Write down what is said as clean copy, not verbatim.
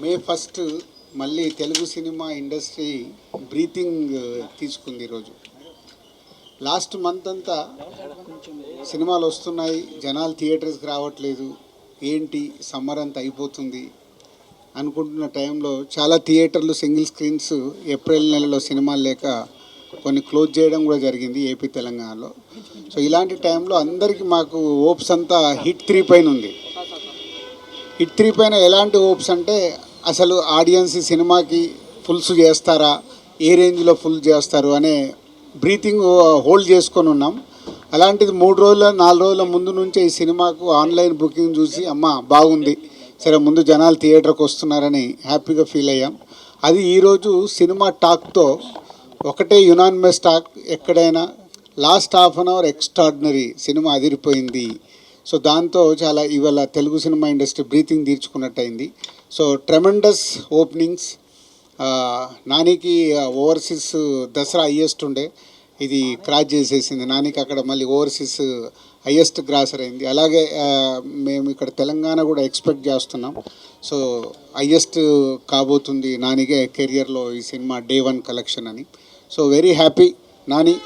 మే 1 మళ్ళీ Telugu cinema industry breathing తీసుకుంది ఈరోజు. లాస్ట్ మంత్ అంతా సినిమాలు వస్తున్నాయి, జనాలు థియేటర్స్కి రావట్లేదు, ఏంటి సమ్మర్ అంతా అయిపోతుంది అనుకుంటున్న టైంలో చాలా థియేటర్లు సింగిల్ స్క్రీన్స్ ఏప్రిల్ నెలలో సినిమాలు లేక కొన్ని క్లోజ్ చేయడం కూడా జరిగింది ఏపీ తెలంగాణలో. సో ఇలాంటి టైంలో అందరికీ మాకు హోప్స్ అంతా హిట్ 3 పైన ఉంది. హిట్ 3 పైన ఎలాంటి హోప్స్ అంటే అసలు ఆడియన్స్ సినిమాకి ఫుల్స్ చేస్తారా, ఏ రేంజ్లో ఫుల్ చేస్తారు అనే బ్రీతింగ్ హోల్డ్ చేసుకొని ఉన్నాం. అలాంటిది 3 రోజుల 4 రోజుల ముందు నుంచే ఈ సినిమాకు ఆన్లైన్ బుకింగ్ చూసి అమ్మ బాగుంది, సరే ముందు జనాలు థియేటర్కి వస్తున్నారని హ్యాపీగా ఫీల్ అయ్యాం. అది ఈరోజు సినిమా టాక్తో ఒకటే యునానిమస్ టాక్, ఎక్కడైనా last half an hour extraordinary, cinema అదిరిపోయింది. సో దాంతో చాలా ఇవాళ తెలుగు సినిమా ఇండస్ట్రీ బ్రీతింగ్ తీర్చుకున్నట్టయింది. So tremendous openings. నానికి ఓవర్సీస్ దసరా హయ్యెస్ట్ ఉండే, ఇది క్రాస్ చేసేసింది. నానికి అక్కడ మళ్ళీ ఓవర్సీస్ హయ్యెస్ట్ గ్రాసర్ అయింది. అలాగే మేము ఇక్కడ తెలంగాణ కూడా ఎక్స్పెక్ట్ చేస్తున్నాం. సో హయ్యెస్ట్ కాబోతుంది నానిగే కెరియర్లో ఈ సినిమా Day 1 కలెక్షన్ అని. So very happy Nani.